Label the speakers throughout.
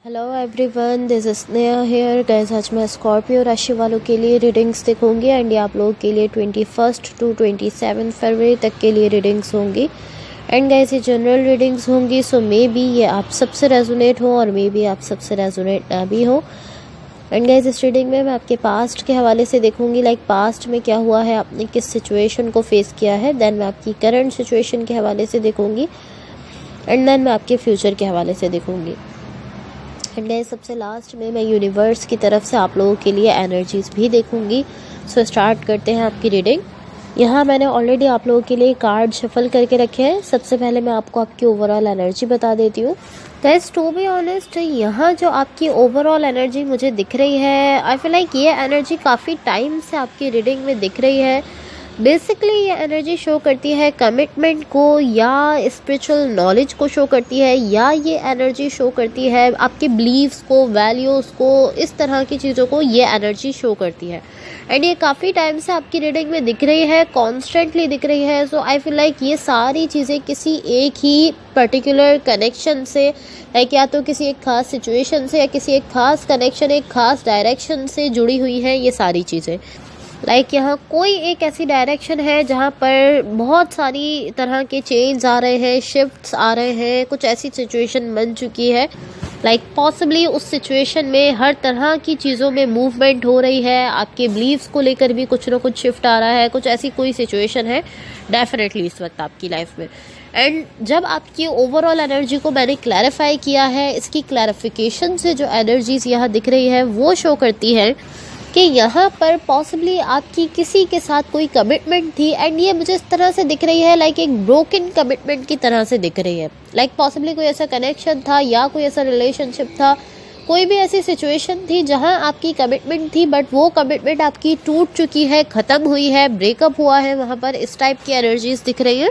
Speaker 1: Hello everyone, this is Sneha hair guys. आज मैं Scorpio राशि वालों के लिए रीडिंग्स देखूंगी एंड ये आप लोगों के लिए 21 टू 27 फरवरी तक के लिए रीडिंग्स होंगी। एंड गाइस ये जनरल रीडिंग्स होंगी, सो मे बी ये आप सबसे रेजोनेट हो और मे बी आप सबसे रेजोनेट ना भी हो। एंड गाइस इस रीडिंग में मैं आपके पास्ट के हवाले से देखूंगी, लाइक पास्ट में क्या हुआ है, आपने किस सिचुएशन को फेस किया है। देन मैं आपकी करंट सिचुएशन के हवाले से देखूंगी एंड देन मैं आपके फ्यूचर के हवाले से देखूंगी। एंड गाइस सबसे लास्ट में मैं यूनिवर्स की तरफ से आप लोगों के लिए एनर्जीज भी देखूंगी। सो स्टार्ट करते हैं आपकी रीडिंग। यहाँ मैंने ऑलरेडी आप लोगों के लिए कार्ड शफल करके रखे हैं। सबसे पहले मैं आपको आपकी ओवरऑल एनर्जी बता देती हूँ। गाइस टू बी ऑनेस्ट, यहाँ जो आपकी ओवरऑल एनर्जी मुझे दिख रही है, आई फील लाइक ये एनर्जी काफ़ी टाइम से आपकी रीडिंग में दिख रही है। बेसिकली ये एनर्जी शो करती है कमिटमेंट को या स्पिरिचुअल नॉलेज को शो करती है, या ये एनर्जी शो करती है आपके बिलीव्स को, वैल्यूज़ को, इस तरह की चीज़ों को ये एनर्जी शो करती है। एंड ये काफ़ी टाइम से आपकी रीडिंग में दिख रही है, कॉन्स्टेंटली दिख रही है। सो आई फील लाइक ये सारी चीज़ें किसी एक ही पर्टिकुलर कनेक्शन से, लाइक या तो किसी एक खास सिचुएशन से या किसी एक खास कनेक्शन, एक खास डायरेक्शन से जुड़ी हुई है ये सारी चीज़ें। लाइक यहाँ कोई एक ऐसी डायरेक्शन है जहाँ पर बहुत सारी तरह के चेंज आ रहे हैं, शिफ्ट्स आ रहे हैं, कुछ ऐसी सिचुएशन बन चुकी है। लाइक पॉसिबली उस सिचुएशन में हर तरह की चीज़ों में मूवमेंट हो रही है, आपके बिलीव्स को लेकर भी कुछ ना कुछ शिफ्ट आ रहा है, कुछ ऐसी कोई सिचुएशन है डेफिनेटली इस वक्त आपकी लाइफ में। एंड जब आपकी ओवरऑल एनर्जी को मैंने क्लैरिफाई किया है, इसकी क्लैरिफिकेशन से जो एनर्जीज यहाँ दिख रही है वो शो करती है कि यहाँ पर पॉसिबली आपकी किसी के साथ कोई कमिटमेंट थी। एंड ये मुझे इस तरह से दिख रही है, लाइक एक ब्रोकन कमिटमेंट की तरह से दिख रही है। लाइक पॉसिबली कोई ऐसा कनेक्शन था या कोई ऐसा रिलेशनशिप था, कोई भी ऐसी सिचुएशन थी जहाँ आपकी कमिटमेंट थी, बट वो कमिटमेंट आपकी टूट चुकी है, ख़त्म हुई है, ब्रेकअप हुआ है। वहाँ पर इस टाइप की एनर्जीज दिख रही है।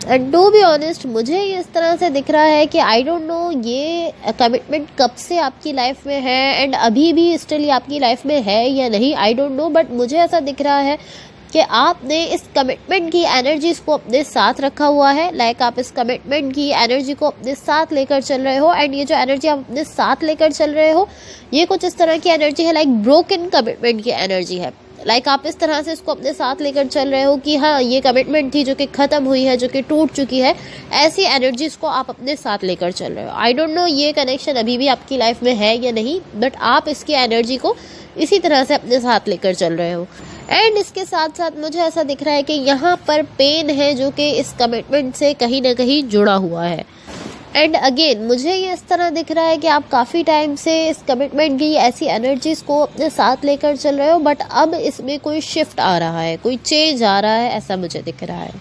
Speaker 1: एंड टू बी ऑनेस्ट, मुझे ये इस तरह से दिख रहा है कि आई डोंट नो ये कमिटमेंट कब से आपकी लाइफ में है एंड अभी भी स्टिल आपकी लाइफ में है या नहीं, आई डोंट नो। बट मुझे ऐसा दिख रहा है कि आपने इस कमिटमेंट की एनर्जीज को अपने साथ रखा हुआ है। लाइक आप इस कमिटमेंट की एनर्जी को अपने साथ लेकर चल रहे हो। एंड ये जो एनर्जी आप अपने साथ लेकर चल रहे हो, ये कुछ इस तरह की एनर्जी है, लाइक ब्रोकन कमिटमेंट की एनर्जी है। लाइक आप इस तरह से इसको अपने साथ लेकर चल रहे हो कि हाँ ये कमिटमेंट थी जो कि ख़त्म हुई है, जो कि टूट चुकी है। ऐसी एनर्जीज को आप अपने साथ लेकर चल रहे हो। आई डोंट नो ये कनेक्शन अभी भी आपकी लाइफ में है या नहीं, बट आप इसकी एनर्जी को इसी तरह से अपने साथ लेकर चल रहे हो। एंड इसके साथ साथ मुझे ऐसा दिख रहा है कि यहाँ पर पेन है जो कि इस कमिटमेंट से कहीं ना कहीं जुड़ा हुआ है। एंड अगेन मुझे ये इस तरह दिख रहा है कि आप काफ़ी टाइम से इस कमिटमेंट की ऐसी एनर्जीज़ को अपने साथ लेकर चल रहे हो, बट अब इसमें कोई शिफ्ट आ रहा है, कोई चेंज आ रहा है, ऐसा मुझे दिख रहा है।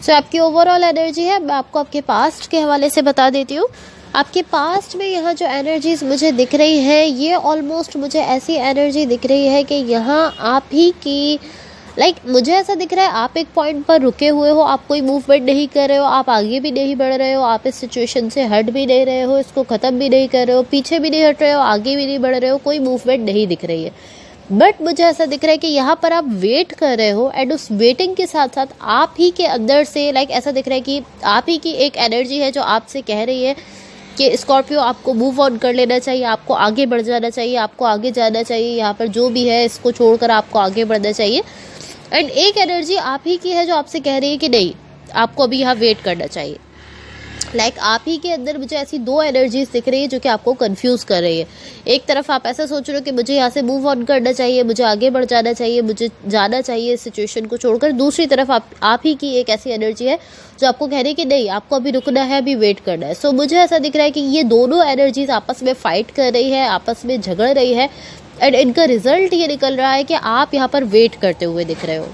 Speaker 1: सो आपकी ओवरऑल एनर्जी है, मैं आपको आपके पास्ट के हवाले से बता देती हूँ। आपके पास्ट में यहाँ जो एनर्जीज मुझे दिख रही है, ये ऑलमोस्ट मुझे ऐसी एनर्जी दिख रही है कि यहाँ आप ही की मुझे ऐसा दिख रहा है आप एक पॉइंट पर रुके हुए हो, आप कोई मूवमेंट नहीं कर रहे हो, आप आगे भी नहीं बढ़ रहे हो, आप इस सिचुएशन से हट भी नहीं रहे हो, इसको ख़त्म भी नहीं कर रहे हो, पीछे भी नहीं हट रहे हो, आगे भी नहीं बढ़ रहे हो, कोई मूवमेंट नहीं दिख रही है। बट मुझे ऐसा दिख रहा है कि यहाँ पर आप वेट कर रहे हो। एंड उस वेटिंग के साथ साथ आप ही के अंदर से ऐसा दिख रहा है कि आप ही की एक एनर्जी है जो आपसे कह रही है कि स्कॉर्पियो आपको मूव ऑन कर लेना चाहिए, आपको आगे बढ़ जाना चाहिए, आपको आगे जाना चाहिए, यहाँ पर जो भी है इसको छोड़कर आपको आगे बढ़ना चाहिए। एंड एक एनर्जी आप ही की है जो आपसे कह रही है कि नहीं, आपको अभी यहाँ वेट करना चाहिए। आप ही के अंदर मुझे ऐसी दो एनर्जीज दिख रही है जो कि आपको कंफ्यूज कर रही है। एक तरफ आप ऐसा सोच रहे हो कि मुझे यहाँ से मूव ऑन करना चाहिए, मुझे आगे बढ़ जाना चाहिए, मुझे जाना चाहिए इस सिचुएशन को छोड़कर। दूसरी तरफ आप ही की एक ऐसी एनर्जी है जो आपको कह रही है कि नहीं, आपको अभी रुकना है, अभी वेट करना है। सो मुझे ऐसा दिख रहा है कि ये दोनों एनर्जीज आपस में फाइट कर रही है, आपस में झगड़ रही है। एंड इनका रिजल्ट ये निकल रहा है कि आप यहाँ पर वेट करते हुए दिख रहे हो।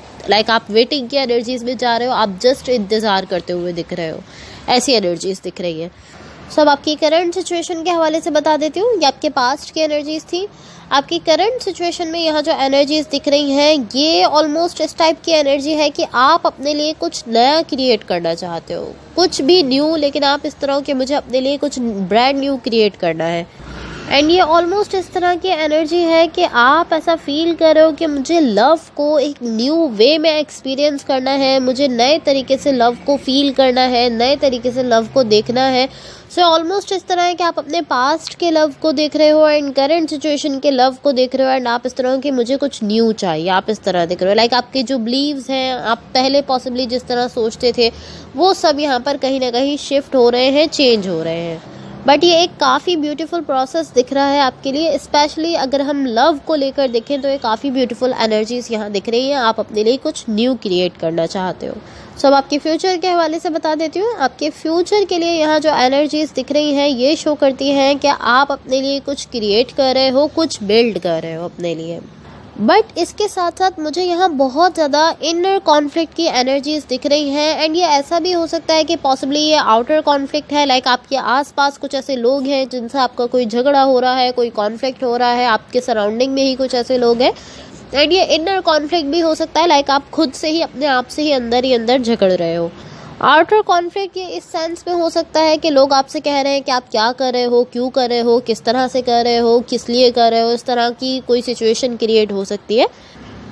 Speaker 1: आप वेटिंग की एनर्जीज में जा रहे हो, आप जस्ट इंतज़ार करते हुए दिख रहे हो, ऐसी एनर्जीज दिख रही है। सो अब आपकी करंट सिचुएशन के हवाले से बता देती हूँ। ये आपके पास्ट की एनर्जीज थी। आपकी करंट सिचुएशन में यहाँ जो एनर्जीज दिख रही हैं, ये ऑलमोस्ट इस टाइप की एनर्जी है कि आप अपने लिए कुछ नया क्रिएट करना चाहते हो, कुछ भी न्यू, लेकिन आप इस तरह के मुझे अपने लिए कुछ ब्रांड न्यू क्रिएट करना है। एंड ये ऑलमोस्ट इस तरह की एनर्जी है कि आप ऐसा फील कर रहे हो कि मुझे लव को एक न्यू वे में एक्सपीरियंस करना है, मुझे नए तरीके से लव को फील करना है, नए तरीके से लव को देखना है। सो ऑलमोस्ट इस तरह है कि आप अपने पास्ट के लव को देख रहे हो एंड करंट सिचुएशन के लव को देख रहे हो, एंड आप इस तरह कि मुझे कुछ न्यू चाहिए, आप इस तरह देख रहे हो। लाइक आपके जो बिलीव्स हैं, आप पहले पॉसिबली जिस तरह सोचते थे, वो सब यहाँ पर कहीं ना कहीं शिफ्ट हो रहे हैं, चेंज हो रहे हैं। बट ये एक काफ़ी ब्यूटीफुल प्रोसेस दिख रहा है आपके लिए, स्पेशली अगर हम लव को लेकर देखें तो ये काफ़ी ब्यूटीफुल एनर्जीज यहाँ दिख रही हैं। आप अपने लिए कुछ न्यू क्रिएट करना चाहते हो। सो अब आपके फ्यूचर के हवाले से बता देती हूँ। आपके फ्यूचर के लिए यहाँ जो एनर्जीज दिख रही हैं ये शो करती हैं कि आप अपने लिए कुछ क्रिएट कर रहे हो, कुछ बिल्ड कर रहे हो अपने लिए। बट इसके साथ साथ मुझे यहाँ बहुत ज़्यादा इनर कॉन्फ्लिक्ट की एनर्जीज दिख रही हैं, एंड ये ऐसा भी हो सकता है कि पॉसिबली ये आउटर कॉन्फ्लिक्ट है। लाइक आपके आसपास कुछ ऐसे लोग हैं जिनसे आपका कोई झगड़ा हो रहा है, कोई कॉन्फ्लिक्ट हो रहा है, आपके सराउंडिंग में ही कुछ ऐसे लोग हैं। एंड ये इनर कॉन्फ्लिक्ट भी हो सकता है, लाइक आप खुद से ही अपने आप से ही अंदर झगड़ रहे हो। आउटर कॉन्फ्लिक्ट ये इस सेंस में हो सकता है कि लोग आपसे कह रहे हैं कि आप क्या कर रहे हो, क्यों कर रहे हो, किस तरह से कर रहे हो, किस लिए कर रहे हो, इस तरह की कोई सिचुएशन क्रिएट हो सकती है।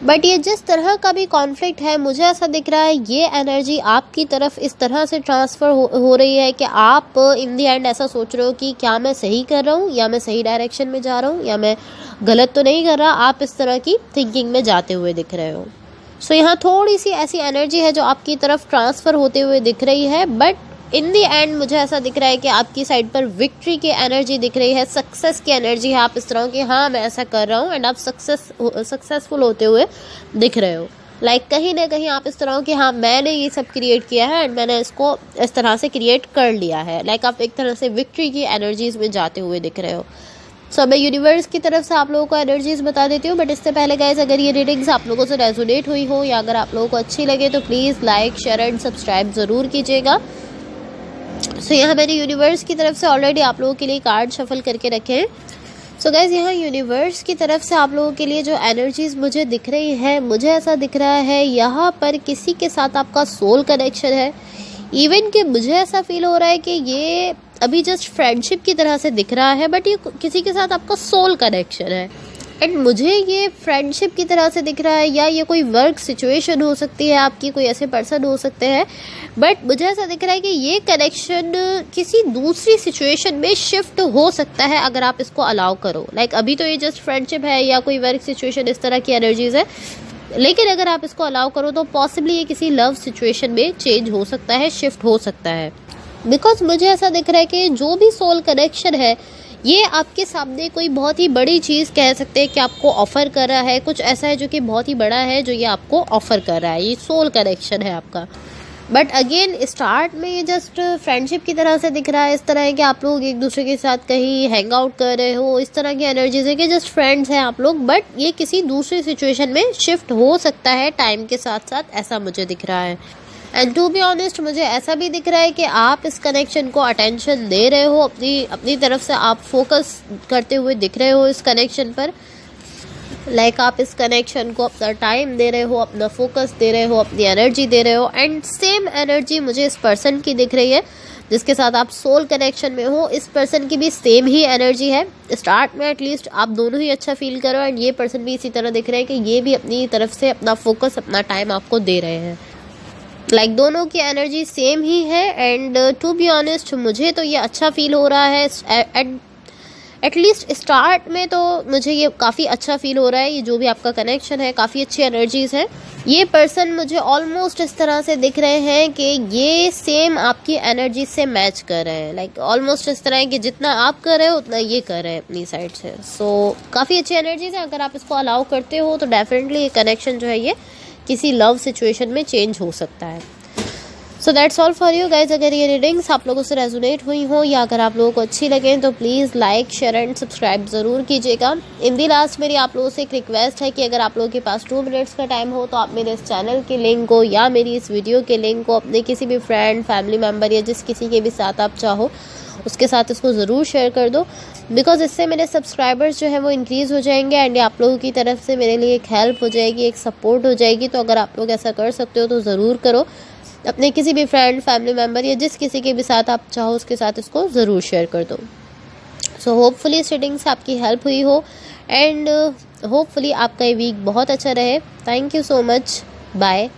Speaker 1: बट ये जिस तरह का भी कॉन्फ्लिक्ट है, मुझे ऐसा दिख रहा है ये एनर्जी आपकी तरफ इस तरह से ट्रांसफ़र हो रही है कि आप इन दी एंड ऐसा सोच रहे हो कि क्या मैं सही कर रहा हूँ, या मैं सही डायरेक्शन में जा रहा हूँ, या मैं गलत तो नहीं कर रहा। आप इस तरह की थिंकिंग में जाते हुए दिख रहे हो। सो यहाँ थोड़ी सी ऐसी एनर्जी है जो आपकी तरफ ट्रांसफ़र होते हुए दिख रही है। बट इन दी एंड मुझे ऐसा दिख रहा है कि आपकी साइड पर विक्ट्री की एनर्जी दिख रही है, सक्सेस की एनर्जी है। आप इस तरह की हाँ मैं ऐसा कर रहा हूँ, एंड आप सक्सेसफुल होते हुए दिख रहे हो। लाइक कहीं ना कहीं आप इस तरह की हाँ मैंने ये सब क्रिएट किया है एंड मैंने इसको इस तरह से क्रिएट कर लिया है। लाइक आप एक तरह से विक्ट्री की एनर्जीज में जाते हुए दिख रहे हो। सो मैं यूनिवर्स की तरफ से आप लोगों को एनर्जीज बता देती हूँ। बट इससे पहले गाइस, अगर ये रीडिंग्स आप लोगों से रेजोनेट हुई हो या अगर आप लोगों को अच्छी लगे तो please like, share and subscribe ज़रूर कीजिएगा। सो यहाँ मैंने यूनिवर्स की तरफ से ऑलरेडी आप लोगों के लिए कार्ड शफल करके रखे हैं। सो गाइस, यहाँ यूनिवर्स की तरफ से आप लोगों के लिए जो एनर्जीज मुझे दिख रही है, मुझे ऐसा दिख रहा है यहाँ पर किसी के साथ आपका सोल कनेक्शन है। इवन कि मुझे ऐसा फील हो रहा है कि ये अभी जस्ट फ्रेंडशिप की तरह से दिख रहा है, बट ये किसी के साथ आपका सोल कनेक्शन है। एंड मुझे ये फ्रेंडशिप की तरह से दिख रहा है, या ये कोई वर्क सिचुएशन हो सकती है आपकी, कोई ऐसे पर्सन हो सकते हैं। बट मुझे ऐसा दिख रहा है कि ये कनेक्शन किसी दूसरी सिचुएशन में शिफ्ट हो सकता है अगर आप इसको अलाउ करो। लाइक अभी तो ये जस्ट फ्रेंडशिप है या कोई वर्क सिचुएशन, इस तरह की एनर्जीज है। लेकिन अगर आप इसको अलाउ करो तो पॉसिबली ये किसी लव सिचुएशन में चेंज हो सकता है, शिफ्ट हो सकता है। बिकॉज मुझे ऐसा दिख रहा है कि जो भी सोल कनेक्शन है ये आपके सामने कोई बहुत ही बड़ी चीज़ कह सकते हैं कि आपको ऑफ़र कर रहा है। कुछ ऐसा है जो कि बहुत ही बड़ा है जो ये आपको ऑफ़र कर रहा है, ये सोल कनेक्शन है आपका। बट अगेन स्टार्ट में ये जस्ट फ्रेंडशिप की तरह से दिख रहा है। इस तरह है कि आप लोग एक दूसरे के साथ कहीं हैंग आउट कर रहे हो, इस तरह की एनर्जीज है कि जस्ट फ्रेंड्स हैं आप लोग। बट ये किसी दूसरी सिचुएशन में शिफ्ट हो सकता है टाइम के साथ साथ, ऐसा मुझे दिख रहा है। एंड टू बी ऑनेस्ट, मुझे ऐसा भी दिख रहा है कि आप इस कनेक्शन को अटेंशन दे रहे हो, अपनी तरफ से आप फोकस करते हुए दिख रहे हो इस कनेक्शन पर। लाइक आप इस कनेक्शन को अपना टाइम दे रहे हो, अपना फोकस दे रहे हो, अपनी एनर्जी दे रहे हो। एंड सेम एनर्जी मुझे इस पर्सन की दिख रही है जिसके साथ आप सोल कनेक्शन में हो। इस पर्सन की भी सेम ही एनर्जी है। स्टार्ट में एटलीस्ट आप दोनों ही अच्छा फील करो, एंड ये पर्सन भी इसी तरह दिख रहे हैं कि ये भी अपनी तरफ से अपना फोकस, अपना टाइम आपको दे रहे हैं। लाइक दोनों की एनर्जी सेम ही है। एंड टू बी ऑनेस्ट, मुझे तो ये अच्छा फील हो रहा है। एटलीस्ट स्टार्ट में तो मुझे ये काफ़ी अच्छा फील हो रहा है। ये जो भी आपका कनेक्शन है, काफ़ी अच्छी एनर्जीज है। ये पर्सन मुझे ऑलमोस्ट इस तरह से दिख रहे हैं कि ये सेम आपकी एनर्जी से मैच कर रहे हैं। लाइक ऑलमोस्ट इस तरह है कि जितना आप कर रहे हो उतना ये कर रहे हैं अपनी साइड से। सो काफ़ी अच्छी एनर्जीज है। अगर आप इसको अलाउ करते हो तो डेफिनेटली ये कनेक्शन जो है ये किसी लव सिचुएशन में चेंज हो सकता है। So that's all for you guys. अगर ये रीडिंग्स आप लोगों से रेजोनेट हुई हो या अगर आप लोगों को अच्छी लगें तो please like, share and subscribe ज़रूर कीजिएगा। इन दी लास्ट मेरी आप लोगों से एक रिक्वेस्ट है कि अगर आप लोगों के पास 2 मिनट्स का टाइम हो तो आप मेरे इस चैनल के लिंक को या मेरी इस वीडियो के लिंक को अपने किसी भी फ्रेंड, फैमिली मेम्बर या जिस किसी के भी साथ आप चाहो उसके साथ इसको ज़रूर शेयर कर दो। बिकॉज इससे मेरे सब्सक्राइबर्स जो है वो इंक्रीज़ हो जाएंगे एंड आप लोगों की तरफ से मेरे लिए एक हेल्प हो जाएगी, एक सपोर्ट हो जाएगी। तो अगर आप लोग ऐसा कर सकते हो तो ज़रूर करो। अपने किसी भी फ्रेंड, फैमिली मेम्बर या जिस किसी के भी साथ आप चाहो उसके साथ इसको ज़रूर शेयर कर दो। सो होपफुली इस रीडिंग से आपकी हेल्प हुई हो एंड होपफुली आपका ये वीक बहुत अच्छा रहे। Thank you so much. Bye.